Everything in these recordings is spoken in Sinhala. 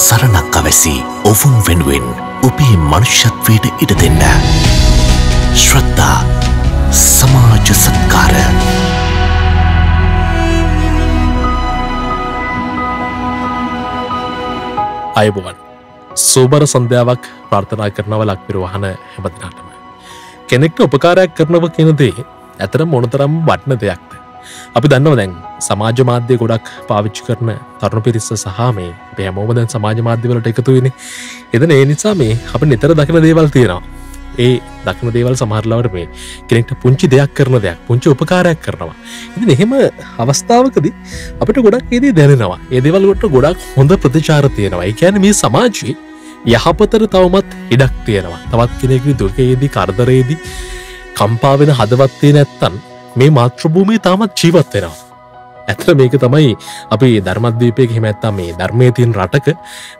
සරණක් අවැසි ඔවුන් වෙනුවෙන් ඔබේ මනුෂ්‍යත්වයට ඉඩ දෙන්න. ශ්‍රද්ධා සමාජ සත්කාර. අයබෝවන් සෝබර සන්ධ්‍යාවක් ප්‍රාර්ථනා කරනව ලක්විර වහන හැමදිනාටම කෙනෙක්ට උපකාරයක් කරනව කියන දේ ඇතර මොනතරම් වටින දෙයක්ද. අපි දන්නව දැන් සමාජ මාධ්‍ය ගොඩක් පාවිච්චි කරන තරුණ පිරිස සහ මේ අපි හැමෝම දැන් සමාජ මාධ්‍ය වලට එකතු වෙන්නේ. එතන ඒ නිසා මේ අපි නිතර දකින දේවල් තියෙනවා. ඒ දකින දේවල් සමහර ලාවට මේ කෙනෙක්ට පුංචි දෙයක් කරන දෙයක්, පුංචි උපකාරයක් කරනවා. ඉතින් එහෙම අවස්ථාවකදී අපිට ගොඩක් ඒ දේ දැනෙනවා. ඒ දේවල් වලට ගොඩක් හොඳ ප්‍රතිචාර තියෙනවා. ඒ කියන්නේ මේ සමාජයේ යහපතට තවමත් ඉඩක් තියෙනවා. තවත් කෙනෙකුගේ දුකේදී, කරදරේදී කම්පා වෙන හදවත් තියෙ නැත්තම් මේ මාතෘභූමිය තාමත් ජීවත් වෙනවා. ඇත්තට මේක තමයි අපි ධර්මද්වීපයක එහෙම නැත්තම් මේ ධර්මයේ තියෙන රටක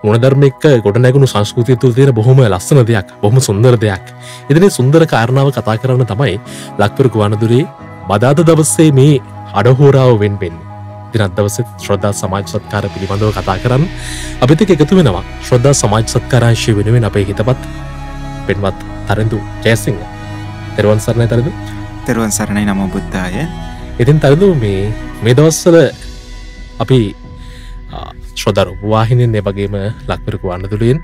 ගුණධර්ම එක්ක ගොඩනැගුණු සංස්කෘතිය තුළ තියෙන බොහොම ලස්සන දෙයක්, බොහොම සුන්දර දෙයක්. ඉතින් මේ සුන්දර කාරණාව කතා කරන්න තමයි ලක්පිර ගුවන්විදුලියේ බදාදා දවසේ මේ අඩහෝරාව වෙන්නේ. ඉතින් අද දවසේ ශ්‍රද්ධා සමාජ සත්කාර පිළිබඳව කතා කරන්න අපිත් එක්ක එකතු වෙනවා ශ්‍රද්ධා සමාජ සත්කාරාංශය වෙනුවෙන් අපේ හිතපත් පෙන්වත් තරිඳු ජයසිංහ. තෙරුවන් සරණයි තරිඳු. තෙරුවන් සරණයි නමෝ බුද්ධාය. ඉතින් තරිඳු මේ දවස්වල අපි ශ්‍රද්ධා රූපවාහිනියෙන් ඒ වගේම ලක්විර ගුවන්විදුලියෙන්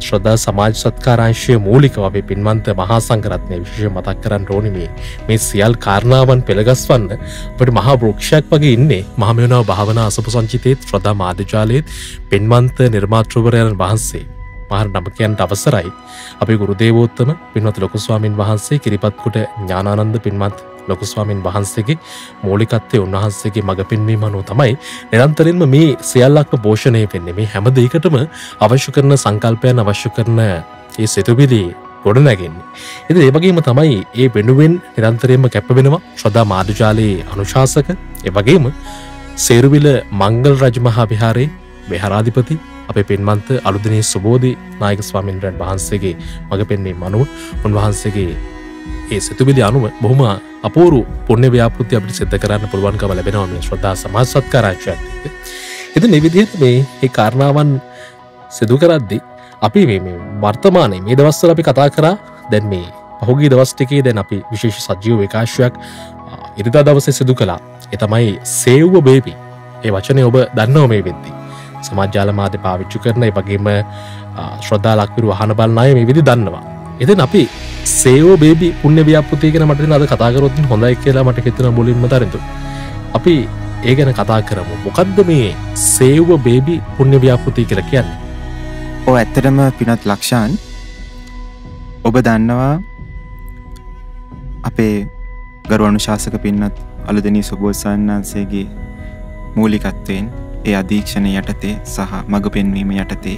ශ්‍රද්ධා සමාජ සත්කාරාංශයේ මූලිකව අපි පින්වන්ත මහා සංඝරත්නය විශේෂයෙන් මතක් කරන්න ඕනේ මේ සියල් කාරණාවන් පෙළගස්වන්න අපිට මහා වෘක්ෂයක් වගේ ඉන්නේ මහමෙවුනාව භාවනා අසපු සංචිතේත් ශ්‍රද්ධා මාධ්‍යාලයේත් පින්වන්ත නිර්මාතෘවරයන් වහන්සේ මහා නමකයන්ට අවසරයි අපේ ගුරු දේවෝත්තම පින්වත් ලොකු ස්වාමින් වහන්සේ කිරිපත්කුට ඥානානන්ද පින්වත් ලොකු ස්වාමින් වහන්සේගේ මූලිකත්වයේ උන්වහන්සේගේ මඟ පෙන්වීම අනුව තමයි නිරන්තරයෙන්ම මේ සියල්ලක්ම පෝෂණය වෙන්නේ. මේ හැම දෙයකටම අවශ්‍ය කරන සංකල්පයන්, අවශ්‍ය කරන මේ සිතුවිලි ගොඩනැගෙන්නේ. ඉතින් ඒ වගේම තමයි ඒ වෙනුවෙන් නිරන්තරයෙන්ම කැප වෙනවා ශ්‍රද්ධා මාධ්‍යාලයේ අනුශාසක, ඒ වගේම සේරුවිල මංගල රජමහා විහාරයේ විහාරාධිපති අපේ පින්වන්ත අලුදිනේ සුබෝධි නායක ස්වාමීන් වහන්සේගේ මඟ පෙන්වීම අනුව උන්වහන්සේගේ ඒ සිතුවිලි අනුව බොහොම අපූර්ව පුණ්‍ය ව්‍යාපෘති අපිට සිද්ධ කරන්න පුළුවන්කම ලැබෙනවා මේ ශ්‍රද්ධා සමාජ සත්කාරාංශයත් එක්ක. ඉතින් මේ විදිහට මේ කාරණාවන් සිදු කරද්දී අපි මේ වර්තමානයේ මේ දවස්වල අපි කතා කරා දැන් මේ පහුගිය දවස් ටිකේ දැන් අපි විශේෂ සජීව විකාශයක් ඉරිදා දවසේ සිදු කළා. ඒ තමයි සේව්ව බේබි. ඒ වචනේ ඔබ දන්නව මේ වෙද්දී. සමාජ ජාල මාධ්‍ය පාවිච්චි කරන ඒ වගේම ශ්‍රද්ධා ලක්විරු අහන බලන අය මේ විදිහ දන්නවා. ඉතින් අපි සේවෝ බේබි පුණ්‍ය ව්‍යාපෘතිය ගැන මට දැන් අද කතා කරොත් හොඳයි කියලා මට හිතෙනවා මුලින්ම තරිඳු. අපි ඒ ගැන කතා කරමු. මොකද්ද මේ සේවෝ බේබි පුණ්‍ය ව්‍යාපෘතිය කියලා කියන්නේ? ඔව් ඇත්තටම පිනත් ලක්ෂාන් ඔබ දන්නවා අපේ ගරු අනුශාසක පින්වත් අලුදෙනී සුබෝසන්නන්සේගේ මූලිකත්වයෙන් ඒ අධීක්ෂණ යටතේ සහ මඟ පෙන්වීම යටතේ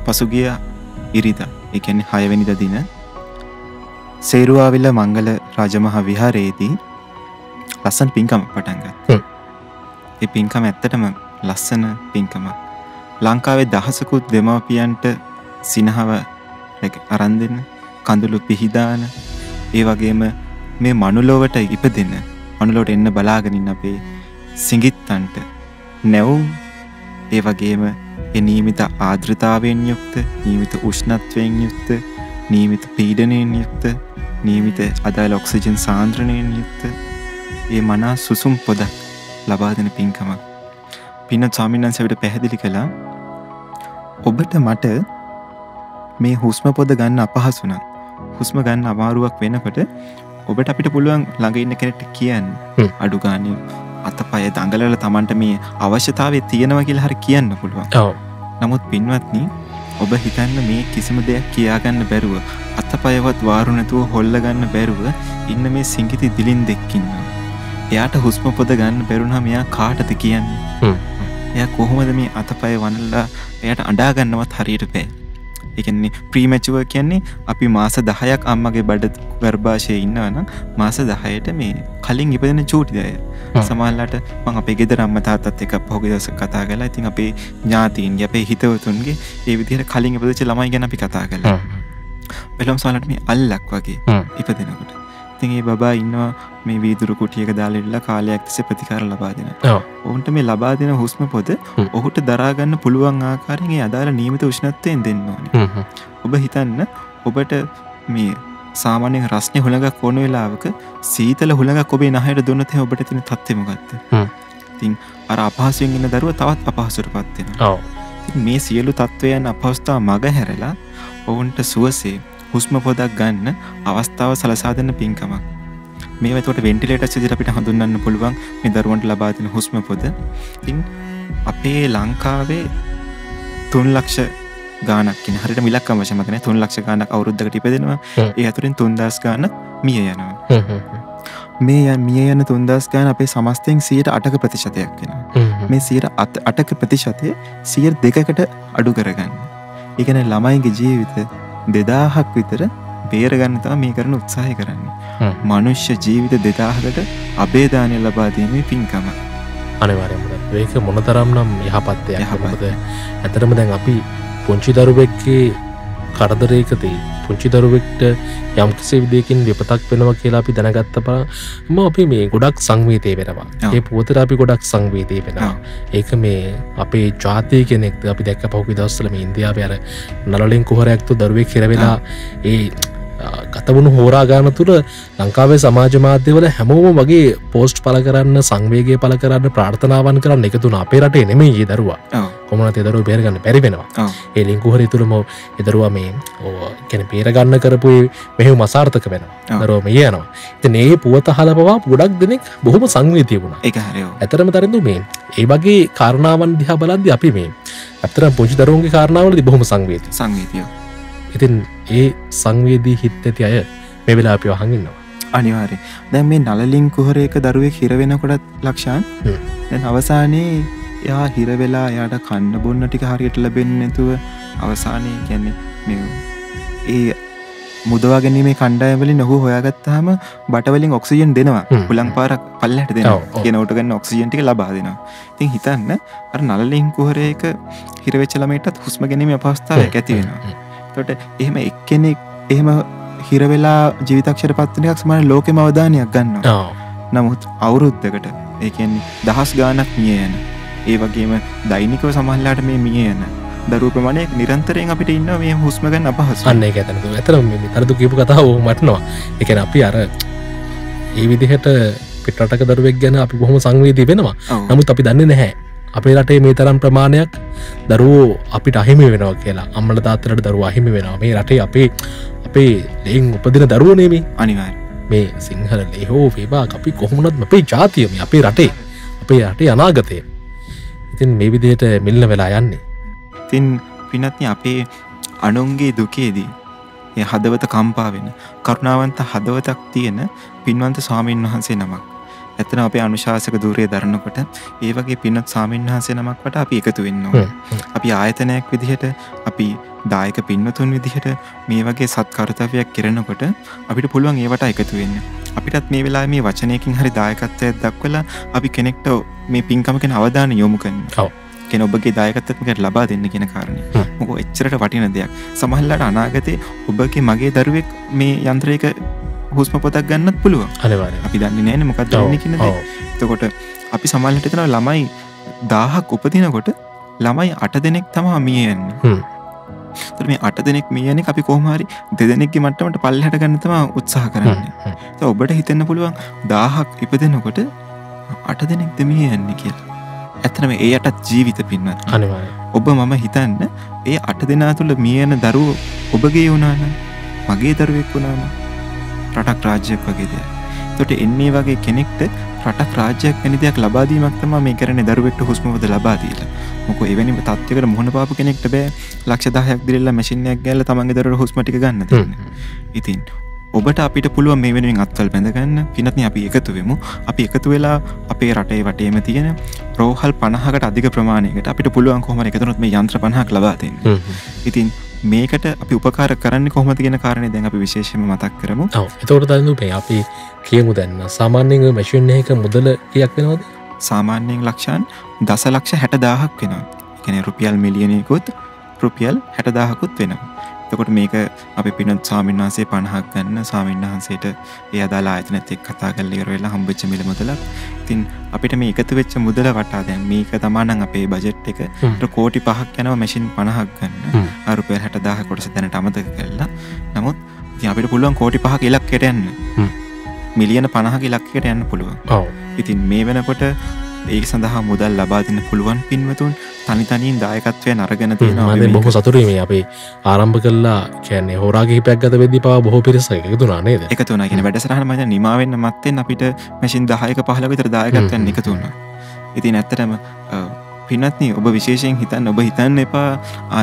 පසුගිය ඉරිදා ඒ කියන්නේ 6 වෙනිදා දින සේරුවාවිල මංගල රාජමහා විහාරයේදී ලස්සන පින්කම පටන් ගත්තා. ඒ පින්කම ඇත්තටම ලස්සන පින්කමක්. ලංකාවේ දහසකුත් දෙමාපියන්ට සිනහව අරන් දෙන්න, කඳුළු පිහිදාන, ඒ වගේම මේ මනුලොවට ඉපදෙන, මනුලොවට එන්න බලාගෙන ඉන්න අපේ සිඟිත්තන්ට නැවුම්, ඒ වගේම ඒ නියමිත ආර්ද්‍රතාවයෙන් යුක්ත, නියමිත උෂ්ණත්වයෙන් යුක්ත, නියමිත පීඩනයෙන් යුක්ත, නියමිත අදාළ ඔක්සිජන් සාන්ද්‍රණයෙන් යුක්ත ඒ මනා සුසුම් පොදක් ලබා දෙන පින්කමක්. පින්වත් ස්වාමීන් වහන්සේ අපිට පැහැදිලි කළා ඔබට මට මේ හුස්ම පොද ගන්න අපහසු නම්, හුස්ම ගන්න අමාරුවක් වෙනකොට ඔබට අපිට පුළුවන් ළඟ ඉන්න කෙනෙක්ට කියන්න අඩු ගානේ අතපය දඟලලා Tamanට මේ අවශ්‍යතාවය තියෙනවා කියලා හරි කියන්න පුළුවන්. නමුත් පින්වත්නි ඔබ හිතන්න මේ කිසිම දෙයක් කියාගන්න බැරුව අතපයවත් වාරු නැතුව හොල්ල ගන්න බැරුව ඉන්න මේ සිඟිති දිලින් දෙක්කින්නවා. එයාට හුස්ම පොද ගන්න බැරුණාම එයා කාටද කියන්නේ? එයා කොහොමද මේ අතපය වනලා එයාට අඬා ගන්නවත් හරියට බෑ. ඒ කියන්නේ ප්‍රීමැචුවර් කියන්නේ අපි මාස 10ක් අම්මගේ බඩ ගර්භාෂයේ ඉන්නවා නම් මාස 10ට මේ කලින් ඉපදෙන චූටි අය. සමහරවිට මම අපේ ගෙදර අම්මා තාත්තත් එක්ක පහුගිය දවසක් කතා කළා. ඉතින් අපේ ඥාතීන්ගේ අපේ හිතවතුන්ගේ ඒ විදිහට කලින් ඉපදෙච්ච ළමයි ගැන අපි කතා කළා. බැලුම් සමහරවිට මේ අල්ලක් වගේ ඉපදෙනකොට ඉතින් ඒ බබා ඉන්නවා මේ වීදුරු කුටියක දාලා ඉන්න කාලයක් තිස්සේ ප්‍රතිකාර ලබා දෙනවා. ඔවුන්ට මේ ලබා දෙන හුස්ම පොද ඔහුට දරා ගන්න පුළුවන් ආකාරයෙන් ඒ අදාළ නියමිත උෂ්ණත්වයෙන් දෙන්න ඕනේ. ඔබ හිතන්න ඔබට මේ සාමාන්‍යයෙන් රස්නේ හුලඟක් ඕන වෙලාවක සීතල හුලඟක් ඔබේ නහයට දුන්නොත් එහෙනම් ඔබට තියෙන තත්ත්වය මොකක්ද? ඉතින් අර අපහසුයෙන් ඉන්න දරුවා තවත් අපහසුටපත් වෙනවා. ඉතින් මේ සියලු තත්ත්වයන් අපහසුතාව මග හැරලා ඔවුන්ට සුවසේ හුස්ම පොදක් ගන්න අවස්ථාව සලසා දෙන්න පින්කමක්. මේවා එතකොට වෙන්ටිලේටර්ස් විදිහට අපිට හඳුන්වන්න පුළුවන් මේ දරුවන්ට ලබා දෙන හුස්ම පොද. ඉතින් අපේ ලංකාවේ 3 ලක්ෂ ගානක් කියන හරියට මිලක්කම වශයෙන් මතක නැහැ 3 ලක්ෂ ගානක් අවුරුද්දකට ඉපදෙනවා. ඒ අතරින් 3000 ගානක් මිය යනවා. මේ මිය යන 3000 ගාන අපේ සමස්තයෙන් 8%ක ප්‍රතිශතයක් වෙනවා. මේ 8%ක ප්‍රතිශතය 2%කට අඩු කරගන්න. ඒ කියන්නේ ළමයිගේ ජීවිත 2000ක් විතර බේරගන්න තමයි මේ කරන උත්සාහය කරන්නේ. මනුෂ්‍ය ජීවිත 2000කට අබේදානය ලබා දීමේ පින්කම. අනිවාර්යයෙන්ම ඒක මොනතරම් නම් යහපත් දෙයක්. මොකද ඇත්තටම දැන් අපි පුංචි දරුවෙක්ගේ කරදරයකදී පුංචි දරුවෙක්ට යම් කිසි විදියකින් විපතක් වෙනවා කියලා අපි දැනගත්ත පරම අපි මේ ගොඩක් සංවේදී වෙනවා. ඒ පුවතට අපි ගොඩක් සංවේදී වෙනවා. ඒක මේ අපේ ජාතිය කෙනෙක්ද අපි දැක්ක පහුගිය දවස්වල මේ ඉන්දියාවේ අර නළලින් කුහරයක්තු දරුවෙක් හිරවෙලා ඒ ගතවුණු හෝරා ගාන තුළ ලංකාවේ සමාජ මාධ්‍යවල හැමෝම වගේ පෝස්ට් පළ කරන්න සංවේගය පළ කරන්න ප්‍රාර්ථනාවන් කරන්න එකතු වුණා. අපේ රටේ නෙමෙයි ඒ දරුවා. කොහොමද ඒ දරුවා බේරගන්න බැරි වෙනවා. ඒ ලින් කුහරය තුළම ඒ දරුවා මේ කියන්නේ බේරගන්න කරපු මෙහෙම අසාර්ථක වෙනවා. දරුවා මේ යනවා. ඉතින් මේ පුවත අහලා පවා ගොඩක් දෙනෙක් බොහොම සංවේදී වුණා. ඒක හරියෝ. ඇතරම තරින්දු මේ ඒ වගේ කාරණාවන් දිහා බලද්දී අපි මේ ඇත්තටම පුංචි දරුවන්ගේ කාරණාවලදී බොහොම සංවේදී. ඉතින් ඒ සංවේදී හිත් ඇති අය මේ වෙලාව අපි අහන් ඉන්නවා. අනිවාර්යයෙන්. දැන් මේ නළලින් කුහරයක දරුවෙක් හිර වෙනකොටත් ලක්ෂාන් දැන් අවසානයේ එයා හිර වෙලා එයාට කන්න බොන්න ටික හරියට ලැබෙන්නේ නැතුව අවසානයේ කියන්නේ මේ ඒ මුදවා ගැනීමේ කණ්ඩායම් වලින් ඔහු හොයාගත්තාම බට වලින් ඔක්සිජන් දෙනවා. හුලං පාරක් පල්ලෙහාට දෙනවා. කියන උට ගන්න ඔක්සිජන් ටික ලබා දෙනවා. ඉතින් හිතන්න අර නළලින් කුහරයක හිර වෙච්ච ළමයිටත් හුස්ම ගැනීමේ අපහසුතාවයක් ඇති වෙනවා. එතකොට එහෙම එක්කෙනෙක් එහෙම හිර වෙලා ජීවිතක්ෂයට පත් වෙන එකක් සමාන ලෝකෙම අවධානයක් ගන්නවා. නමුත් අවුරුද්දකට ඒ කියන්නේ දහස් ගාණක් මිය යන. ඒ වගේම දෛනිකව සමහරලාට මේ මිය යන දරුවෝ ප්‍රමාණය නිරන්තරයෙන් අපිට ඉන්නවා මේ හුස්ම ගන්න අපහසු. අන්න ඒක ඇත්තට. ඇත්තටම මේ තරතු කියපු කතාව මටනවා. ඒ කියන්නේ අපි අර මේ විදිහට පිටරටක දරුවෙක් ගැන අපි බොහොම සංවේදී වෙනවා. නමුත් අපි දන්නේ නැහැ අපේ රටේ මේ තරම් ප්‍රමාණයක් දරුවෝ අපිට අහිමි වෙනවා කියලා. අම්මලා තාත්තලාට දරුවෝ අහිමි වෙනවා. මේ රටේ අපේ ලෙන් උපදින දරුවෝ නෙමෙයි. අනිවාර්යයෙන්. මේ සිංහල ලේහෝ වේවා අපි කොහොමනත් අපේ ජාතිය මේ අපේ රටේ අනාගතය. ඉතින් මේ විදිහට මිල්න වෙලා යන්නේ. ඉතින් පින්වත්නි අපේ අනුන්ගේ දුකේදී මේ හදවත කම්පා වෙන කරුණාවන්ත හදවතක් තියෙන පින්වන්ත ස්වාමීන් වහන්සේ නමක්. ඇත්තටම අපේ අනුශාසක ධූරය දරනකොට ඒ වගේ පින්වත් ස්වාමීන් වහන්සේ නමක් වට අපි එකතු වෙන්න ඕනේ. අපි ආයතනයක් විදිහට අපි දායක පින්වතුන් විදිහට මේ වගේ සත්කර්තව්‍යයක් කරනකොට අපිට පුළුවන් ඒවට එකතු වෙන්න. අපිටත් මේ වෙලාවේ මේ වචනයකින් හරි දායකත්වයක් දක්වලා අපි කෙනෙක්ට මේ පින්කම ගැන අවධානය යොමු කරන්න. ඔව්. කියන ඔබගේ දායකත්වයක් මේකට ලබා දෙන්න කියන කාරණේ. මොකෝ එච්චරට වටින දෙයක්. සමහරවිට අනාගතේ ඔබගේ මගේ දරුවෙක් මේ යන්ත්‍රයක හුස්ම පොතක් ගන්නත් පුළුවන්. අනිවාර්යයෙන්. අපි දන්නේ නැන්නේ මොකක්ද වෙන්නේ කියන දේ. එතකොට අපි සමහරවිට හිතනවා ළමයි 1000ක් උපදිනකොට ළමයි 8 දෙනෙක් තමයි මිය යන්නේ. ඒතර මේ 8 දෙනෙක් මිය යන්නේ අපි කොහොම හරි 2 දෙනෙක්ගේ මට්ටමට පල්ලෙහාට ගන්න තමයි උත්සාහ කරන්නේ. ඒත් ඔබට හිතෙන්න පුළුවන් 1000ක් ඉපදෙනකොට 8 දෙනෙක්ද මිය යන්නේ කියලා. ඇත්තටම ඒ යටත් ජීවිත පින්වත්. අනිවාර්යයෙන්. ඔබ මම හිතන්න ඒ 8 දෙනා තුල මිය යන දරුවෝ ඔබගේ වුණා නම් මගේ දරුවෙක් වුණා නම් රටක් රාජ්‍යයක් වගේ දෙයක්. ඒකට එන්නේ වගේ කෙනෙක්ට රටක් රාජ්‍යයක් වෙන දෙයක් ලබා දීමක් තමයි මේ කරන්නේ දරුවෙක්ට හුස්ම පොත ලබා දීලා. මොකෝ එවැනි තත්යකට මුහුණ පාපු කෙනෙක්ට බෑ ලක්ෂ 10ක් දිරලා මැෂින් එකක් ගෑල්ලා තමන්ගේ දරුවට හුස්ම ටික ගන්න දෙන්න. ඉතින් ඔබට අපිට පුළුවන් මේ වෙනුවෙන් අත්වල බැඳ ගන්න. පින්වත්නි අපි එකතු වෙමු. අපි එකතු වෙලා අපේ රටේ වටේම තියෙන රෝහල් 50කට අධික ප්‍රමාණයකට අපිට පුළුවන් කොහොම හරි එකතු වුණොත් මේ යන්ත්‍ර 50ක් ලබා දෙන්න. ඉතින් මේකට අපි උපකාර කරන්නේ කොහොමද කියන කාරණේ දැන් අපි විශේෂයෙන්ම මතක් කරමු. ඔව්. එතකොට දැන් මේ අපි කියමු දැන් සාමාන්‍යයෙන් මැෂින් එකක මුදල කීයක් වෙනවද? සාමාන්‍යයෙන් ලක්ෂයන් දසලක්ෂ 60000ක් වෙනවා. ඒ කියන්නේ රුපියල් මිලියනයකුත් රුපියල් 60000කුත් වෙනවා. එතකොට මේක අපි පිනොත් ස්වාමීන් වහන්සේ 50ක් ගන්න ස්වාමීන් වහන්සේට ඒ අදාළ ආයතනත් එක්ක කතා කරලා ඉවර වෙලා හම්බෙච්ච මිල මුදලක්. ඉතින් අපිට මේ එකතු වෙච්ච මුදල වටා දැන් මේක තමයි නම් අපේ බජට් එක. ඒතර කෝටි 5ක් යනවා මැෂින් 50ක් ගන්න. රුපියල් 60000 කොටස දැනට අමතක කරලා. නමුත් ඉතින් අපිට පුළුවන් කෝටි 5ක ඉලක්කයට යන්න. මිලියන 50ක ඉලක්කයට යන්න පුළුවන්. ඔව්. ඉතින් මේ වෙනකොට ඒක සඳහා මුදල් ලබා දෙන්න පුළුවන් පින්වතුන් තනිතනින් දායකත්වයෙන් අරගෙන තියෙනවා. මම බොහොම සතුටුයි මේ අපි ආරම්භ කළා කියන්නේ හෝරා කිහිපයක් ගත වෙද්දී පවා බොහෝ පිරිසක් එකතු වුණා නේද? එකතු වුණා. කියන්නේ වැඩසටහන මම දැන් නිමා වෙන්න මත්තෙන් අපිට මැෂින් 10ක 15ක විතර දායකත්වයෙන් එකතු වුණා. ඉතින් ඇත්තටම පින්වත්නි ඔබ විශේෂයෙන් හිතන්න ඔබ හිතන්න එපා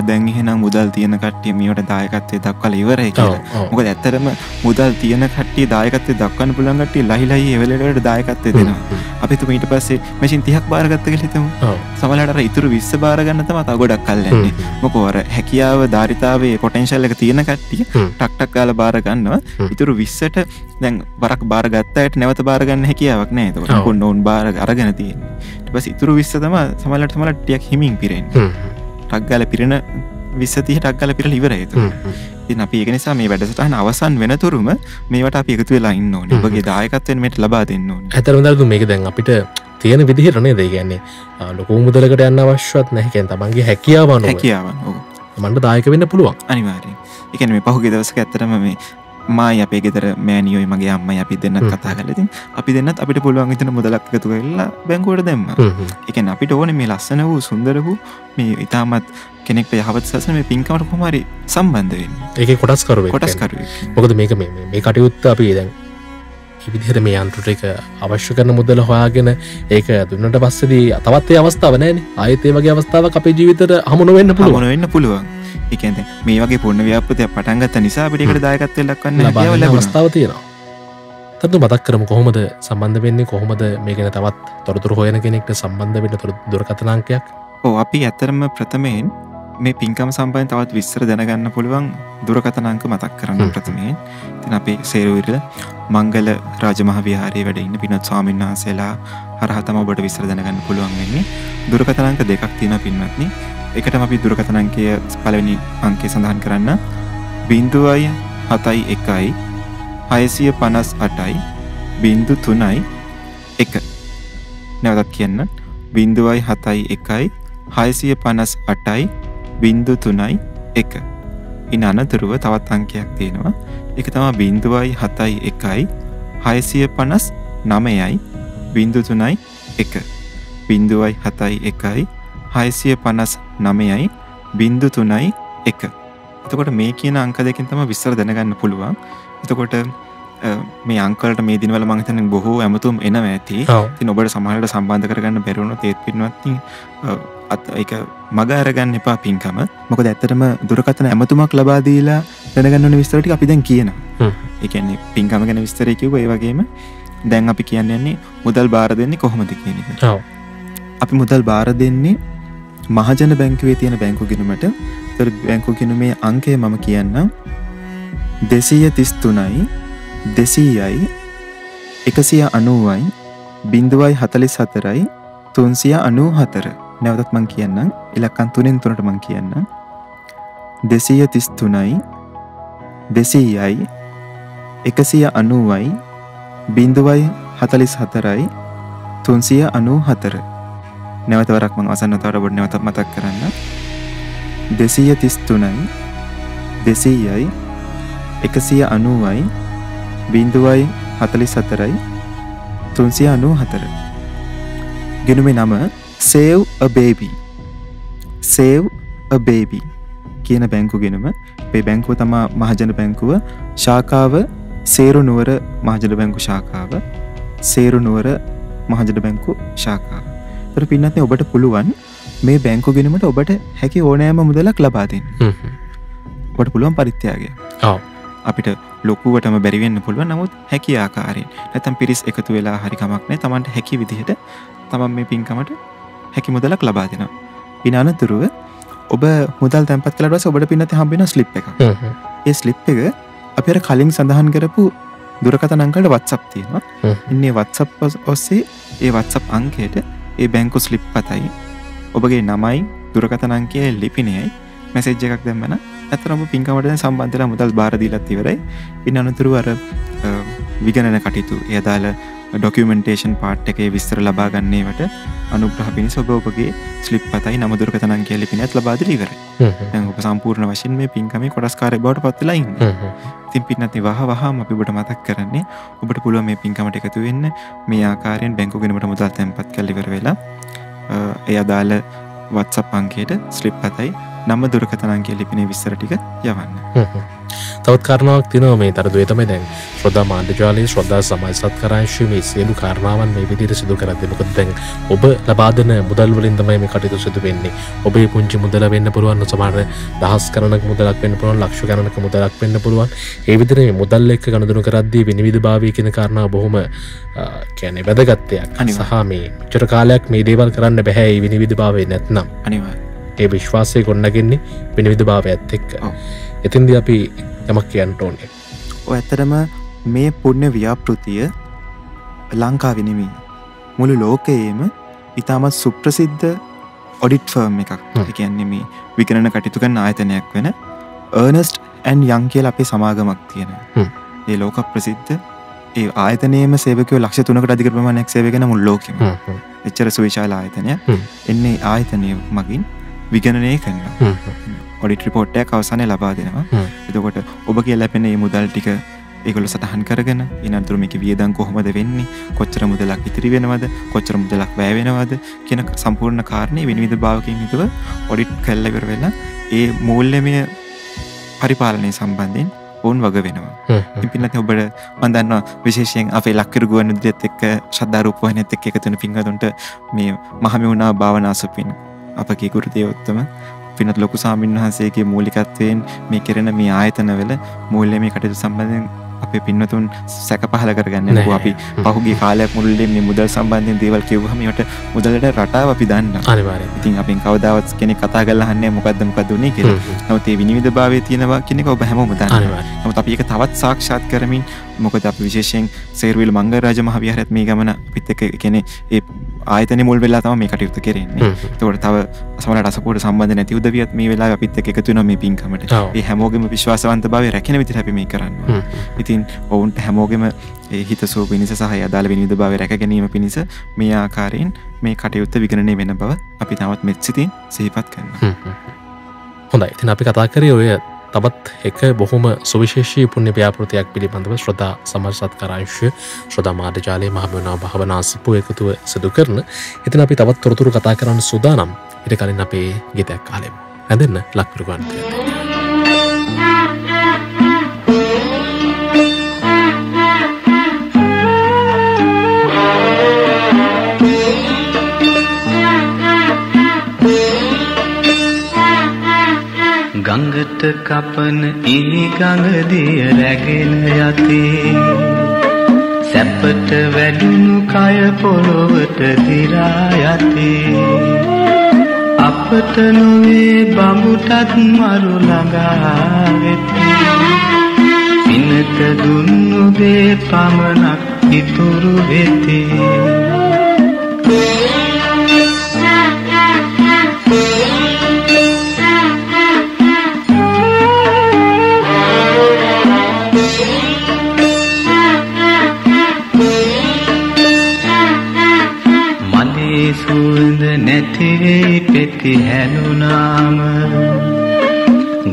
දැන් එහෙනම් මුදල් තියෙන කට්ටිය මේවට දායකත්වයේ දක්වලා ඉවරයි කියලා. මොකද ඇත්තටම මුදල් තියෙන කට්ටිය දායකත්වයේ දක්වන්න පුළුවන් කට්ටිය ලහිලයි ඒ වෙලේට දායකත්වයේ දෙනවා. අපි තුමු ඊට පස්සේ මැෂින් 30ක් බාරගත්ත කියලා හිතමු. සමහරවිට අර ඉතුරු 20 බාර ගන්න තමයි තව ගොඩක් කල් යන්නේ. මොකෝ අර හැකියාව ධාරිතාවේ පොටෙන්ෂල් එක තියෙන කට්ටිය ටක් ටක් ගාලා බාර ගන්නවා. ඉතුරු 20ට දැන් වරක් බාර ගත්තාට නැවත බාර ගන්න හැකියාවක් නැහැ. ඒකට කොන්න ඕන් බාර අරගෙන තියෙන්නේ. ඊට පස්සේ ඉතුරු 20 තමයි සමහරවිට ටිකක් හිමින් පිරෙන්නේ. ටක් ගාලා පිරෙන 20 30 ටක් ගාලා පිරලා ඉවරයි ඒක. ඉතින් අපි ඒක නිසා මේ වැඩසටහන අවසන් වෙනතුරුම මේවට අපි එකතු වෙලා ඉන්න ඕනේ. ඔබගේ දායකත්වයෙන් මේට ලබා දෙන්න ඕනේ. ඇත්තටම දරුවෝ මේක දැන් අපිට තියෙන විදිහට නේද? ඒ කියන්නේ ලොකු මුදලකට යන්න අවශ්‍යවත් නැහැ. කියන්නේ තමන්ගේ හැකියාව අනුව. හැකියාවන්. ඔව්. මන්ට දායක වෙන්න පුළුවන්. අනිවාර්යයෙන්. ඒ කියන්නේ මේ පහුගිය දවසක ඇත්තටම මේ මායි අපේ ගෙදර මෑනියෝයි මගේ අම්මයි අපි දෙන්නත් කතා කරලා ඉතින් අපි දෙන්නත් අපිට පුළුවන් විදිහට මුදලක් එකතු කරලා බැංකුවට දැම්මා. ඒ කියන්නේ අපිට ඕනේ මේ ලස්සන වූ සුන්දර වූ මේ ඊටමත් කෙනෙක්ට යහපත් සසන මේ පින්කමට කොහොම හරි සම්බන්ධ වෙන්න. ඒකේ කොටස්කරුවෙක්. මොකද මේක මේ කටයුත්ත අපි දැන් මේ විදිහට මේ යන්ත්‍ර ටික අවශ්‍ය කරන මුදල හොයාගෙන ඒක දුන්නට පස්සේදී තවත් ඒ අවස්ථාව නැහැනේ. ආයෙත් ඒ වගේ අවස්ථාවක් අපේ ජීවිතේට හමු නොවෙන්න පුළුවන්. හමු වෙන්න පුළුවන්. ඒ කියන්නේ මේ වගේ පුණ්‍ය ව්‍යාපෘතියක් පටන් ගත්ත නිසා අපිට ඒකට දායකත්වයෙන් ලක්වන්න හැකියාව ලැබුණා. අවස්ථාව තියෙනවා. තත්තු මතක් කරමු කොහොමද සම්බන්ධ වෙන්නේ කොහොමද මේ ගැන තවත් තොරතුරු හොයන කෙනෙක්ට සම්බන්ධ වෙන්න දුරකථන අංකයක්? ඔව් අපි ඇත්තටම ප්‍රථමයෙන් මේ පින්කම සම්බන්ධයෙන් තවත් විස්තර දැනගන්න පුළුවන් දුරකථන අංක මතක් කරගන්න ප්‍රථමයෙන්. ඉතින් අපේ සේරුවිර මංගල රාජමහා විහාරයේ වැඩ ඉන්න පින්වත් ස්වාමීන් වහන්සේලා හරහා තමයි ඔබට විස්තර දැනගන්න පුළුවන් වෙන්නේ. දුරකථන අංක දෙකක් තියෙනවා පින්වත්නි. එකටම අපි දුරකථන අංකය පළවෙනි අංකය සඳහන් කරන්න 071 658 03 1. නැවතත් කියන්න 071 658 03 1. ඉන් අනතුරුව තවත් අංකයක් තියෙනවා. ඒක තමයි 071 659 03 1. 071 659 03 1. එතකොට මේ කියන අංක දෙකෙන් තමයි විස්තර දැනගන්න පුළුවන්. එතකොට මේ අංකවලට මේ දිනවල මම හිතන්නේ බොහෝ ඇමතුම් එනවා ඇති. ඉතින් ඔබට සමහරවිට සම්බන්ධ කරගන්න බැරි වුණොත් ඒත් පින්වත්නි ඒක මග අරගන්න එපා පින්කම. මොකද ඇත්තටම දුරකථන ඇමතුමක් ලබා දීලා දැනගන්න ඕන විස්තර ටික අපි දැන් කියනවා. ඒ කියන්නේ පින්කම ගැන විස්තරය කිව්වා. ඒ වගේම දැන් අපි කියන්නේ මුදල් බාර දෙන්නේ කොහොමද කියන එක. අපි මුදල් බාර දෙන්නේ මහජන බැංකුවේ තියෙන බැංකු ගිණුමට. ඒතර බැංකු ගිණුමේ අංකය මම කියන්නම් 233යි 200යි 190යි 044යි 394. නැවතත් මං කියන්නම් ඉලක්කම් 3න් 3ට මං කියන්නම් 233යි 200යි 190යි 044යි 394. නැවත වරක් මං අසන්නතවට ඔබට නැවතත් මතක් කරන්න 233යි 200යි 190යි 044යි 394. ගිණුමේ නම Save a Baby. Save a Baby කියන බැංකු ගිණුම. මේ බැංකුව තමයි මහජන බැංකුව ශාඛාව සේරු නුවර මහජන බැංකු ශාඛාව. සේරු නුවර මහජන බැංකු ශාඛාව. ඒතර පින්නත් ඔබට පුළුවන් මේ බැංකු ගිණුමට ඔබට හැකි ඕනෑම මුදලක් ලබා දෙන්න. ඔබට පුළුවන් පරිත්‍යාගය. අපිට ලොකුවටම බැරි වෙන්න පුළුවන්. නමුත් හැකි ආකාරයෙන් නැත්නම් පිරිස් එකතු වෙලා හරි කමක් නැහැ. Tamanට හැකි විදිහට තමන් මේ පින්කමට හැකි මුදලක් ලබා දෙනවා. ඉන් අනතුරුව ඔබ මුදල් තැන්පත් කළාට පස්සේ ඔබට පින්නත් හම්බ වෙන ස්ලිප් එකක්. ඒ ස්ලිප් එක අපි අර කලින් සඳහන් කරපු දුරකථන අංකවලට WhatsApp තියෙනවා. ඉන්නේ WhatsApp ඔස්සේ ඒ WhatsApp අංකයට ඒ බැංකු ස්ලිප් පතයි ඔබගේ නමයි දුරකථන අංකයයි ලිපිනයයි මැසේජ් එකක් දැම්මම ඇතරම පින්කමට සම්බන්ධලා මුදල් බාර දීලත් ඉවරයි. ඉන් අනතුරු අර විගණන කටයුතු ඒ අදාළ ඩොකියුමන්ටේෂන් පාර්ට් එකේ විස්තර ලබා ගන්නේවට අනුග්‍රහ පිණිස ඔබ ඔබගේ ස්ලිප් පතයි නම දුරකථන අංකය ලිපිනත් ලබා දීලා ඉවරයි. දැන් ඔබ සම්පූර්ණ වශයෙන් මේ පින්කමේ කොටස්කාරයෙක් බවට පත් වෙලා ඉන්නේ. ඉතින් පින්නත් වහවහම අපි ඔබට මතක් කරන්නේ ඔබට පුළුවන් මේ පින්කමට එකතු වෙන්න මේ ආකාරයෙන් බැංකු ගිණුමට මුදල් තැන්පත් කරලා ඉවර වෙලා ඒ අදාළ WhatsApp අංකයට ස්ලිප් පතයි නම දුරකථන අංකය ලිපිනේ විස්තර ටික යවන්න. තවත් කාරණාවක් තියෙනවා මේ තරදුවේ තමයි දැන් ශ්‍රද්ධා මාධ්‍ය ජාලයේ ශ්‍රද්ධා සමාජ සත්කාරාංශයේ මේ සියලු කාරණාවන් මේ විදිහට සිදු කරද්දී මොකද දැන් ඔබ ලබා දෙන මුදල් වලින් තමයි මේ කටයුතු සිදු වෙන්නේ. ඔබේ පුංචි මුදල වෙන්න පුළුවන්, සමහර දහස් ගණනක මුදලක් වෙන්න පුළුවන්, ලක්ෂ ගණනක මුදලක් වෙන්න පුළුවන්. ඒ විදිහට මේ මුදල් එක්ක ගනුදෙනු කරද්දී විනිවිදභාවය කියන කාරණාව බොහොම කියන්නේ වැදගත් දෙයක්. සහ මේ මෙච්චර කාලයක් මේ දේවල් කරන්න බෑ මේ විනිවිදභාවය නැත්නම්. අනිවාර්යයෙන්. ඒ විශ්වාසය ගොඩනගන්නේ විනිවිදභාවයත් එක්ක. එතින්දී අපි යමක් කියන්න ඕනේ. ඔය ඇත්තටම මේ පුණ්‍ය ව්‍යාපෘතිය ලංකාවේ නෙමෙයි මුළු ලෝකයේම ඉතාමත් සුප්‍රසිද්ධ ඔඩිට් ෆර්ම් එකක්. ඒ කියන්නේ මේ විගණන කටයුතු කරන ආයතනයක් වෙන Ernst & Young කියලා අපේ සමාගමක් තියෙනවා. ඒ ලෝක ප්‍රසිද්ධ ඒ ආයතනයේම සේවකයෝ ලක්ෂ 3කට අධික ප්‍රමාණයක් සේවය කරන මුළු ලෝකෙම. එච්චර සුවිශාල ආයතනයක්. එන්නේ ආයතනය මගින් විගණනය කරනවා. ඔඩිට් රිපෝට් එකක් අවසානයේ ලබා දෙනවා. එතකොට ඔබගේ ලැබෙන මේ මුදල් ටික ඒගොල්ලෝ සටහන් කරගෙන ඊනතුරු මේකේ වියදම් කොහොමද වෙන්නේ, කොච්චර මුදලක් ඉතිරි වෙනවද, කොච්චර මුදලක් වැය වෙනවද කියන සම්පූර්ණ කාරණේ විනිවිදභාවකින් යුතුව ඔඩිට් කරලා ඉවර වෙලා ඒ මූල්‍යමය පරිපාලනය සම්බන්ධයෙන් වුන් වග වෙනවා. ඉතින් පින්නත් ඔබට මම දන්නවා විශේෂයෙන් අපේ ලක්කිරු ගුවන්විදුලියත් එක්ක ශ්‍රද්ධා රූපවාහිනියත් එක්ක එකතු වෙන පින්වතුන්ට මේ මහමෙවුනා භාවනා සුපින් අපගේ ගුරු දේවෝත්තම පින්නත් ලොකු ස්වාමීන් වහන්සේගේ මූලිකත්වයෙන් මේ කෙරෙන මේ ආයතනවල මූල්‍යමය කටයුතු සම්බන්ධයෙන් අපේ පින්නතුන් සැක පහල කරගන්න නෝ අපි පහුගිය කාලයක් මුළුල්ලේ මේ මුදල් සම්බන්ධයෙන් දේවල් කියවුවම ඒකට මුදලට රටාව අපි දන්නවා. අනිවාර්යයෙන්. ඉතින් අපෙන් කවදාවත් කෙනෙක් කතා කරලා අහන්නේ මොකද්ද උනේ කියලා. නමුත් මේ විනිවිදභාවයේ තියෙනවා කියන එක ඔබ හැමෝම දන්නවා. අනිවාර්යයෙන්. නමුත් අපි ඒක තවත් සාක්ෂාත් කරමින් මොකද අපි විශේෂයෙන් සේරුවිල මංගලරාජ මහ විහාරයත් මේ ගමන අපිත් එක්ක කියන්නේ ඒ ආයතනෙ මුල් වෙලා තමයි මේ කටයුතු කරන්නේ. ඒකට තව සමහරවිට අසපුවට සම්බන්ධ නැති උදවියත් මේ වෙලාවේ අපිත් එක්ක එකතු වෙනවා මේ පින්කමට. ඒ හැමෝගෙම විශ්වාසවන්තභාවය රැකෙන විදිහට අපි මේ කරන්නේ. ඉතින් ඔවුන්ට හැමෝගෙම ඒ හිතසුව පිණිස සහ අදාළ විනිවිදභාවය රැක ගැනීම පිණිස මේ ආකාරයෙන් මේ කටයුත්ත විගණනය වෙන බව අපි තවත් මෙත් සිතින් සිහිපත් කරනවා. හොඳයි. ඉතින් අපි කතා කරේ ඔය තවත් එක බොහොම සුවිශේෂී පුණ්‍ය ව්‍යාපෘතියක් පිළිබඳව ශ්‍රද්ධා සමාජ සත්කාරාංශය ශ්‍රද්ධා මාධ්‍ය ජාලයේ මහමෙවුනා භාවනා සිප්පු එකතුව සිදු කරන. ඉතින් අපි තවත් තොරතුරු කතා කරන්න සූදානම්. ඊට කලින් අපේ ගීතයක් අහලෙමු. නැදෙන්න ලක්විරු ගුවන්විදුලියට. ගඟට කපන ඉනි ගඟදිය රැගෙන යතේ සැපට වැඩුණු කය පොළොවට දිරා යතේ අපට නොවේ බඹුටත් මරු ළඟා වෙතේ පිනට දුන්නු දේ පමණක් ඉතුරු වෙතේ සුවඳ නැතිවෙයි පෙති හැනුනාම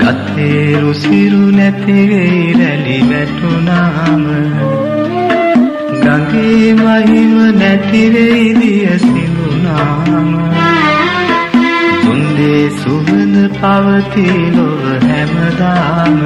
ගතේ රුසිරු නැතිවෙයි රැලි වැටුනාම ගඟේ මහිම නැතිවෙයි දිය සිඳුනාම තුන්දේ සුවඳ පවතී ලොව හැමදාම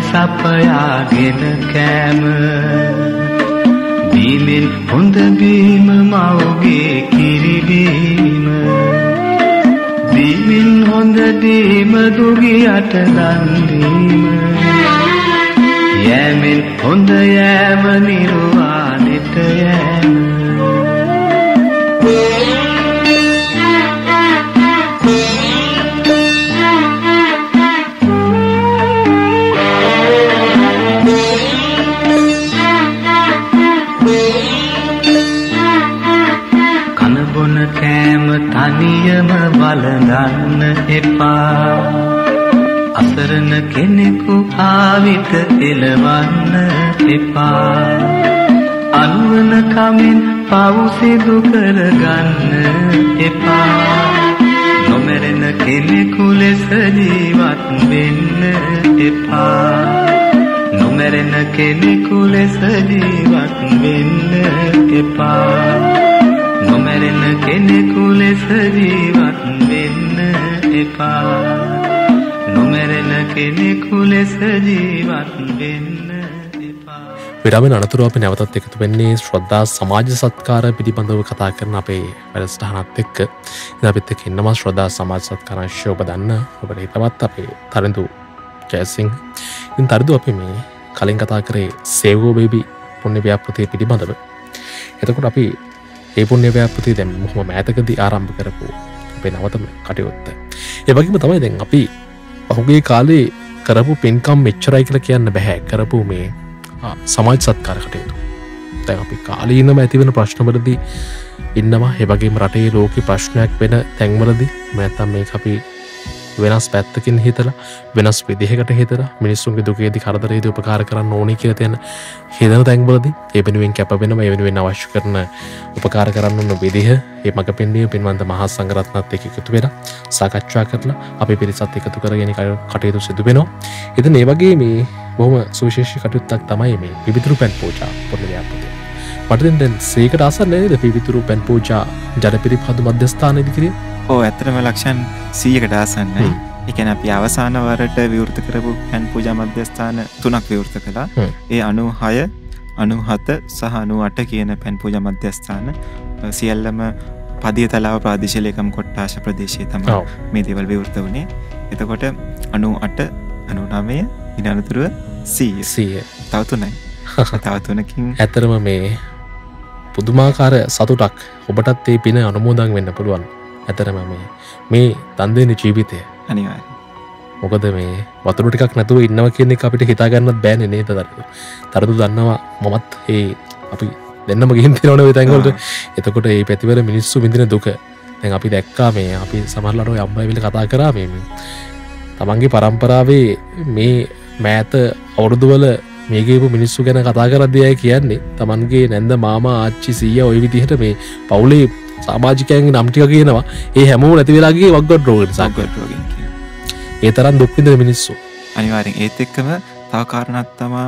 සපයාගෙන කෑම බීමෙන් හොඳ බීම මවගේ කිරිබීම බීමෙන් හොඳ දීම දුගියට දන් දීම යෑමෙන් හොඳ යෑම නිර්වාණයට යෑම යන්න එපා අසරණ කෙනෙකු ආවිත එළවන්න එපා අනුවන කමෙන් පව් සිදු කරගන්න එපා නොමැරෙන කෙනෙකු ලෙස ජීවත් වෙන්න එපා නොමැරෙන කෙනෙකු ලෙස ජීවත් වෙන්න එපා නොමැරෙන කෙනෙකු ලෙස ජීවත් වෙන්න එපා නොමැරෙන කෙනෙකු ලෙස ජීවත් වෙන්න එපා. විරාමෙන් අනතුරුව අපි නැවතත් එකතු වෙන්නේ ශ්‍රද්ධා සමාජ සත්කාර පිළිබඳව කතා කරන අපේ වැඩසටහනත් එක්ක. ඉතින් අපිත් එක්ක ඉන්නවා ශ්‍රද්ධා සමාජ සත්කාර අංශය ඔබ දන්න ඔබට හිතවත් අපේ තරිඳු ජයසිංහ. ඉතින් තරිඳු අපි මේ කලින් කතා කරේ සේවෝ බේබි පුණ්‍ය ව්‍යාපෘතිය පිළිබඳව. එතකොට අපි ඒ පුණ්‍ය ව්‍යාපෘතිය දැන් මොහොම මෑතකදී ආරම්භ කරපු අපේ නවතම කටයුත්ත. ඒ වගේම තමයි දැන් අපි පහුගිය කාලේ කරපු පින්කම් මෙච්චරයි කියලා කියන්න බෑ. කරපු මේ සමාජ සත්කාර කටයුතු. දැන් අපි කාලීනව ඇතිවෙන ප්‍රශ්නවලදී ඉන්නවා. ඒ වගේම රටේ ලෝකේ ප්‍රශ්නයක් වෙන තැන්වලදී නැත්නම් මේක අපි වෙනස් පැත්තකින් හිතලා වෙනස් විදිහකට හිතලා මිනිස්සුන්ගේ දුකේදී කරදරේදී උපකාර කරන්න ඕනේ කියලා තියෙන හිතන තැන්වලදී ඒ වෙනුවෙන් කැප වෙනම ඒ වෙනුවෙන් අවශ්‍ය කරන උපකාර කරන්න ඕන විදිහ ඒ මඟ පෙන්වීම පින්වන්ත මහා සංඝරත්නත් එක්ක එකතු වෙලා සාකච්ඡා කරලා අපේ පිරිසත් එකතු කරගෙන කටයුතු සිදු වෙනවා. ඉතින් ඒ වගේ මේ බොහොම සුවිශේෂී කටයුත්තක් තමයි මේ පිවිතුරු පැන් පූජා පුණ්‍ය ව්‍යාපෘතිය. මට දැන් සීකට ආසන්න නේද පිවිතුරු පැන් පූජා ජනපිරිපහදු මධ්‍යස්ථානයේදී කිරිය? ඕ ඇත්තටම ලක්ෂණ 100කට ආසන්නයි. ඒ කියන්නේ අපි අවසාන වරට විවෘත කරපු පැන් පූජා මධ්‍යස්ථාන 3ක් විවෘත කළා. ඒ 96, 97 සහ 98 කියන පැන් පූජා මධ්‍යස්ථාන සියල්ලම පදියතලාව ප්‍රාදේශීය ලේකම් කොට්ටාශ ප්‍රදේශයේ තමයි මේ දේවල් විවෘත වුණේ. එතකොට 98, 99 ඊට අනතුරුව 100. තව 3යි. තව 3කින් ඇත්තටම මේ පුදුමාකාර සතුටක් ඔබටත් ඒ පින අනුමෝදන් වෙන්න පුළුවන්. ඇතරම මේ දන් දෙන ජීවිතය අනිවාර්යයෙන්. මොකද මේ වතුර ටිකක් නැතුව ඉන්නවා කියන එක අපිට හිතා ගන්නත් බෑනේ නේද දරුවෝ. තරතු දන්නවා මමත් ඒ අපි දෙන්නම ගිහින් තියෙනවනේ ওই තැන්වලට. එතකොට මේ පැතිවල මිනිස්සු විඳින දුක දැන් අපි දැක්කා මේ අපි සමහරවිට ඔය අම්බයිවිල කතා කරා මේ තමන්ගේ පරම්පරාවේ මේ මෑත අවුරුදුවල මේ ගේපු මිනිස්සු ගැන කතා කරද්දී අය කියන්නේ තමන්ගේ නැන්ද මාමා ආච්චි සීයා ওই විදිහට මේ පවුලේ සමාජිකයන්ගේ නම් ටික කියනවා. ඒ හැමෝම නැති වෙලා ගියේ වක්ගොඩ රෝගෙට සාගොඩ රෝගෙන් කියන. ඒ තරම් දුක් විඳින මිනිස්සු. අනිවාර්යෙන් ඒත් එක්කම තව කාරණාවක් තමයි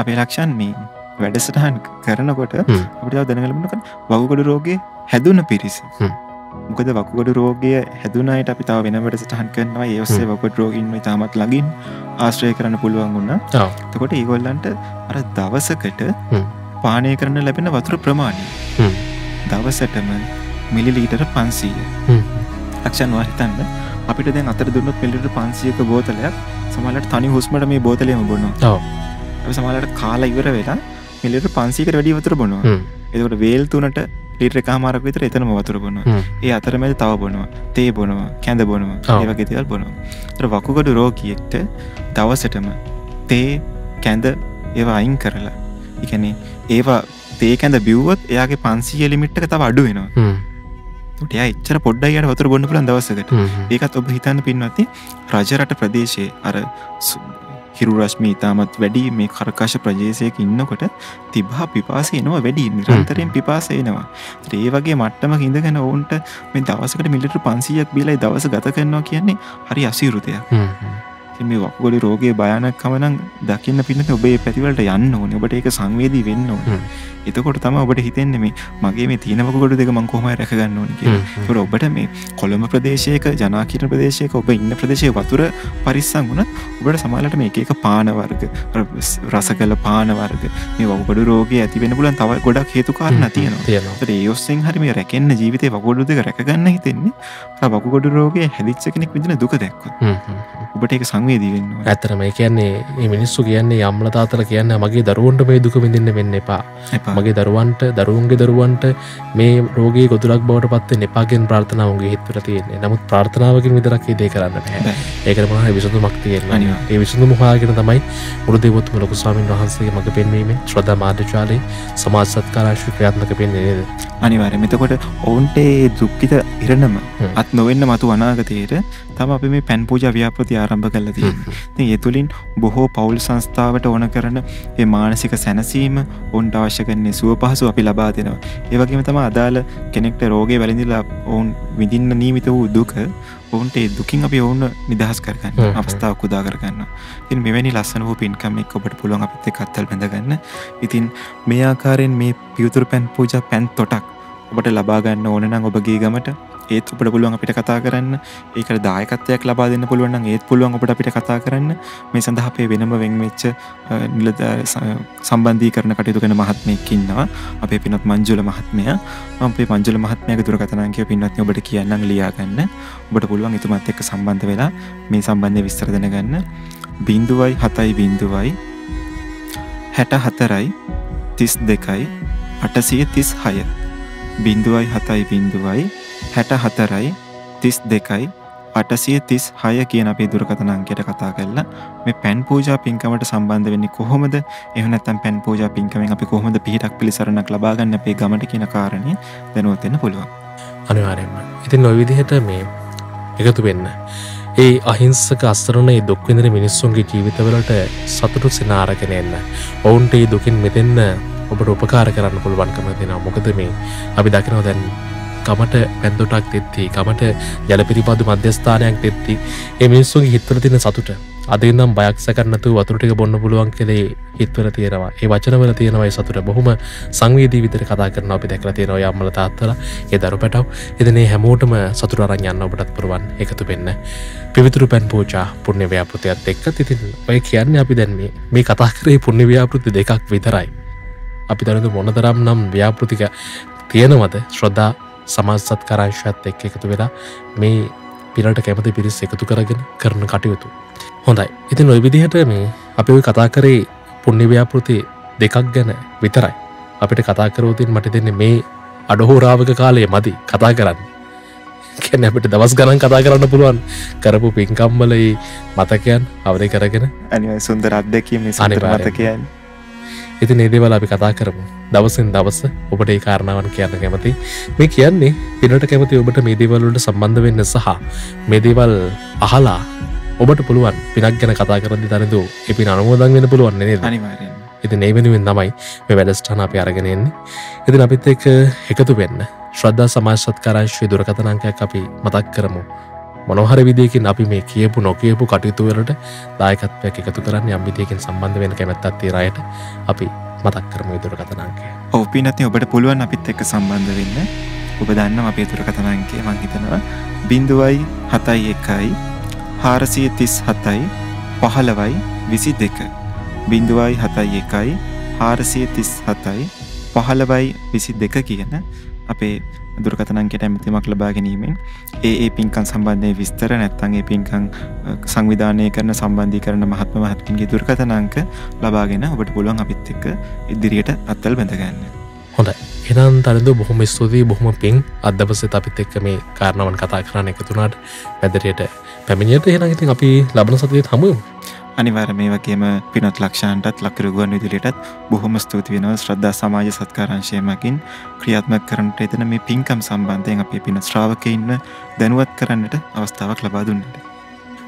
අපේ ලක්ෂණ මේ වැඩසටහන් කරනකොට අපිට දැනගන්න ඕන වකුගඩු රෝගේ හැදුන පිරිස. මොකද වකුගඩු රෝගය හැදුන අයට අපි තව වෙන වැඩසටහන් කරනවා. ඒ ඔස්සේ වකුගඩු රෝගීන් මේ තාමත් ළඟින් ආශ්‍රය කරන්න පුළුවන් වුණා. එතකොට ඒගොල්ලන්ට අර දවසකට පානය කරන්න ලැබෙන වතුර ප්‍රමාණය දවසටම මිලිලීටර 500. ලක්ෂණ වාහිතන්න අපිට දැන් අතර දුන්නොත් මිලිලීටර 500ක බෝතලයක් සමහරවිට තනි හුස්මට මේ බෝතලෙම බොනවා. අපි සමහරවිට කාලා ඉවර වෙලා මිලිලීටර 500කට වැඩි වතුර බොනවා. එතකොට වේල් 3ට ලීටර එකමාරක් විතර එතනම වතුර බොනවා. ඒ අතරමැද තව බොනවා. තේ බොනවා, කැඳ බොනවා. ඒ වගේ දේවල් බොනවා. ඒතර වකුගඩු රෝගියෙක්ට දවසටම තේ, කැඳ ඒවා අයින් කරලා, ඒ කියන්නේ ඒවා තේ කැඳ බිව්වොත් එයාගේ 500 ලිමිට් එක තව අඩු වෙනවා. ඒකට එයා එච්චර පොඩ්ඩයි යට වතුර බොන්න පුළුවන් දවසකට. ඒකත් ඔබ හිතන්න පින්වත්නි රජරට ප්‍රදේශයේ අර හිරු රශ්මි ඉතාමත් වැඩි මේ කර්කශ ප්‍රදේශයක ඉන්නකොට තිබහා පිපාසය එනවා වැඩි නිරන්තරයෙන් පිපාසය එනවා. ඒ වගේ මට්ටමක ඉඳගෙන ඔවුන්ට මේ දවසකට මිලිලිටර් 500ක් බීලා දවස ගත කරනවා කියන්නේ හරි අසීරු දෙයක්. මේ වකුගඩු රෝගයේ භයානකම නම් දකින්න පින්නත් ඔබ මේ පැතිවලට යන්න ඕනේ. ඔබට ඒක සංවේදී වෙන්න ඕනේ. එතකොට තමයි ඔබට හිතෙන්නේ මේ මගේ මේ තීන වකුගඩු දෙක මම කොහොමද රැක ගන්න ඕනේ කියලා. ඒකට ඔබට මේ කොළඹ ප්‍රදේශයක ජනාකීර්ණ ප්‍රදේශයක ඔබ ඉන්න ප්‍රදේශයේ වතුර පරිස්සම් වුණත් ඔබට සමහරවිට මේක එක පාන වර්ග රසකල පාන වර්ග මේ වකුගඩු රෝගය ඇති වෙන්න පුළුවන් තව ගොඩක් හේතු කාරණා තියෙනවා. ඒකට ඒ ඔස්සෙන් හරි මේ රැකෙන්න ජීවිතේ වකුගඩු දෙක රැක ගන්න හිතෙන්නේ අර වකුගඩු රෝගයේ හැදිච්ච කෙනෙක් විඳින දුක දැක්කොත්. ඔබට ඒක සංවේදී වෙන්න ඕනේ. ඇත්තටම ඒ කියන්නේ මේ මිනිස්සු කියන්නේ අම්මලා තාත්තලා කියන්නේ මගේ දරුවන්ට මේ දුක විඳින්න වෙන්න එපා. මගේ දරුවන්ගේ දරුවන්ට මේ රෝගී ගොදුරක් බවට පත් වෙන්න එපා කියන ප්‍රාර්ථනාව උන්ගේ හිත තුළ තියෙන්නේ. නමුත් ප්‍රාර්ථනාවකින් විතරක් ඒ දේ කරන්න බෑ. ඒකට මොනවා විසඳුමක් තියෙනවා. ඒ විසඳුම හොයාගෙන තමයි මුරුදේවතුම ලොකු ස්වාමීන් වහන්සේගේ මඟ පෙන්වීමෙන් ශ්‍රද්ධා මාධ්‍යාලයේ සමාජ සත්කාරාංශය ක්‍රියාත්මක වෙන්නේ නේද? අනිවාර්යයෙන්. එතකොට ඔවුන්ට ඒ දුක්ඛිත ඉරණම අත් නොවෙන්න මතු අනාගතයේට තම අපි මේ පැන් පූජා ව්‍යාපෘති ආරම්භ කරලා තියෙනවා. ඉතින් ඒ තුලින් බොහෝ පෞල් සංස්ථාවට ඕන කරන මේ මානසික සැනසීම ඔවුන්ට අවශ්‍ය කරන සුව පහසු අපි ලබා දෙනවා. ඒ වගේම තමයි අදාළ කෙනෙක්ට රෝගේ වැළඳිලා ඔවුන් විඳින්න නියමිත වූ දුක ඔවුන්ට ඒ දුකින් අපි ඔවුන් නිදහස් කරගන්න අවස්ථාවක් උදා කරගන්නවා. ඉතින් මෙවැනි ලස්සන වූ පින්කම් එක්ක ඔබට පුළුවන් අපිත් එක්ක අත්වල බැඳගන්න. ඉතින් මේ ආකාරයෙන් මේ පියුතුරු පැන් පූජා පැන් තොටක් ඔබට ලබා ගන්න ඕන නම් ඔබගේ ගමට ඒත් ඔබට පුළුවන් අපිට කතා කරන්න. ඒකට දායකත්වයක් ලබා දෙන්න පුළුවන් නම් ඒත් පුළුවන් ඔබට අපිට කතා කරන්න. මේ සඳහා අපේ වෙනම වෙන් වෙච්ච සම්බන්ධීකරණ කටයුතු කරන මහත්මයෙක් ඉන්නවා. අපේ පින්වත් මංජුල මහත්මයා. මම අපේ මංජුල මහත්මයාගේ දුරකථන අංකය පින්වත්නි ඔබට කියන්නම් ලියා ගන්න. ඔබට පුළුවන් එතුමාත් එක්ක සම්බන්ධ වෙලා මේ සම්බන්ධයෙන් විස්තර දැනගන්න. 0.70 64 32 836 0.70 64 32 836 කියන අපේ දුරකථන අංකයට කතා කරලා මේ පැන් පූජා පින්කමට සම්බන්ධ වෙන්නේ කොහොමද? එහෙම නැත්නම් පැන් පූජා පින්කමෙන් අපි කොහොමද පිහිටක් පිළිසරණක් ලබා ගන්න අපේ ගමට කියන කාරණේ දැනුවත් වෙන්න පුළුවන්. අනිවාර්යයෙන්ම. ඉතින් ওই විදිහට මේ එකතු වෙන්න. ඒ අහිංසක අසරණ ඒ දුක් විඳින මිනිස්සුන්ගේ ජීවිතවලට සතුටු සිනාරගෙන එන්න. ඔවුන්ට මේ දුකින් මිදෙන්න ඔබට උපකාර කරන්න පුළුවන්කම දෙනවා. මොකද මේ අපි දකිනවා දැන් කමට පැන්දොටක් දෙත්ති කමට ජල පිරිපදු මධ්‍යස්ථානයක් දෙත්ති ඒ මිනිස්සුන්ගේ හිත්වල තියෙන සතුට අද ඉඳන් බයක් සැකක් නැතුව වතුර ටික බොන්න පුළුවන් කියලා හිත්වල තියෙනවා. ඒ වචනවල තියෙනවා ඒ සතුට. බොහොම සංවේදී විදිහට කතා කරනවා අපි දැකලා තියෙනවා. ඒ අම්මලා තාත්තලා ඒ දරු පැටව. ඉතින් මේ හැමෝටම සතුට අරන් යන්න ඔබටත් පුළුවන් එකතු වෙන්න. පිවිතුරු පැන් පූජා පුණ්‍ය ව්‍යාපෘතියත් එක්ක. ඉතින් ඔය කියන්නේ අපි දැන් මේ කතා කරේ පුණ්‍ය ව්‍යාපෘති දෙකක් විතරයි. අපි දරන මොනතරම් නම් ව්‍යාපෘතික තියෙනවද ශ්‍රද්ධා සමාජ සත්කාරාංශයත් එක්ක එකතු වෙලා මේ පිරට කැමති පිරිස් එකතු කරගෙන කරන කටයුතු. හොඳයි. ඉතින් ওই විදිහට මේ අපි ওই කතා කරේ පුණ්‍ය ව්‍යාපෘති දෙකක් ගැන විතරයි. අපිට කතා කරවතින් මට දෙන්නේ මේ අඩහෝරාවක කාලය මදි කතා කරන්න. කියන්නේ අපිට දවස් ගණන් කතා කරන්න පුළුවන් කරපු පින්කම් වල මතකයන් අවදි කරගෙන අනිවාර්ය සුන්දර අත්දැකීම් මේ සුන්දර මතකයන්. ඉතින් මේ දේවල් අපි කතා කරමු. දවසින් දවස ඔබට ඒ කාරණාවන් කියන්න කැමති. මේ කියන්නේ පිනට කැමති ඔබට මේ දේවල් වලට සම්බන්ධ වෙන්න සහ මේ දේවල් අහලා ඔබට පුළුවන් පිනක් ගැන කතා කරද්දී තනදෝ ඒ පින අනුමෝදන් වෙන්න පුළුවන් නේද? අනිවාර්යයෙන්. ඉතින් මේ වෙනුවෙන් තමයි මේ වැඩසටහන අපි අරගෙන එන්නේ. ඉතින් අපිත් එක්ක එකතු වෙන්න ශ්‍රද්ධා සමාජ සත්කාරාංශයේ දුරකථන අංකයක් අපි මතක් කරමු. මොනෝහර විදියකින් අපි මේ කියපු නොකියපු කටයුතු වලට දායකත්වයක් එකතු කරන්නේ යම් විදියකින් සම්බන්ධ වෙන්න කැමැත්තක් තියෙන අයට අපි මතක් කරමු ඒ දුරකථන අංකය. ඔව් පින්වත්නි ඔබට පුළුවන් අපිත් එක්ක සම්බන්ධ වෙන්න. ඔබ දන්නවා අපේ දුරකථන අංකය මම හිතනවා 071 437 15 22 071 437 15 22 කියන අපේ දුරකථන අංකයට ඇමතුමක් ලබා ගැනීමෙන් ඒ පින්කම් සම්බන්ධයෙන් විස්තර නැත්නම් ඒ පින්කම් සංවිධානය කරන සම්බන්ධීකරණ මහත්මින්ගේ දුරකථන අංක ලබාගෙන ඔබට පුළුවන් අපිත් එක්ක ඉදිරියට අත්වල බැඳ ගන්න. හොඳයි. එහෙනම් තනදෝ බොහොම ස්තුතියි බොහොම පිං අද දවසේත් අපිත් එක්ක මේ කාරණාවන් කතා කරන්න එකතු වුණාට වැදරියට පැමිණියට එහෙනම් ඉතින් අපි ලබන සතියේත් හමු වෙමු. අනිවාර්ය මේ වගේම පිනත් ලක්ෂාන්ටත් ලක්කිරු ගුවන් විදුලියටත් බොහොම ස්තුති වෙනවා ශ්‍රද්ධා සමාජ සත්කාරාංශය මගින් ක්‍රියාත්මක කරන්නට යෙදෙන මේ පින්කම් සම්බන්ධයෙන් අපේ පින ශ්‍රාවකයින්ව දැනුවත් කරන්නට අවස්ථාවක් ලබා දුන්නට.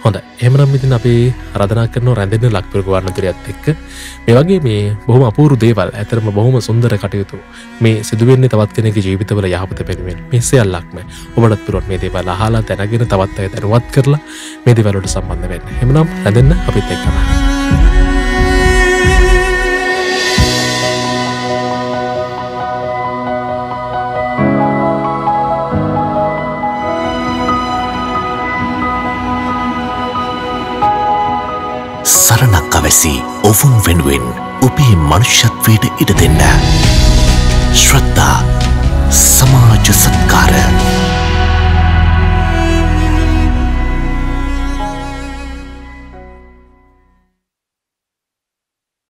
හොඳයි. එහෙමනම් ඉතින් අපි ආරාධනා කරනවා රැඳෙන්න ලක්කිරු ගුවන් විදුලියත් එක්ක මේ වගේ මේ බොහොම අපූර්ව දේවල් ඇතරම බොහොම සුන්දර කටයුතු මේ සිදුවෙන්නේ තවත් කෙනෙකුගේ ජීවිතවල යහපත වෙනුවෙන් මේ සියල්ලක්ම ඔබටත් පුළුවන් මේ දේවල් අහලා දැනගෙන තවත් අය දැනුවත් කරලා මේ දේවල් වලට සම්බන්ධ වෙන්න. එහෙමනම් රැඳෙන්න අපිත් එක්කම. සරණක් අවැසි ඔවුන් වෙනුවෙන් ඔබේ මනුෂ්‍යත්වයට ඉඩ දෙන්න. ශ්‍රද්ධා සමාජ සත්කාර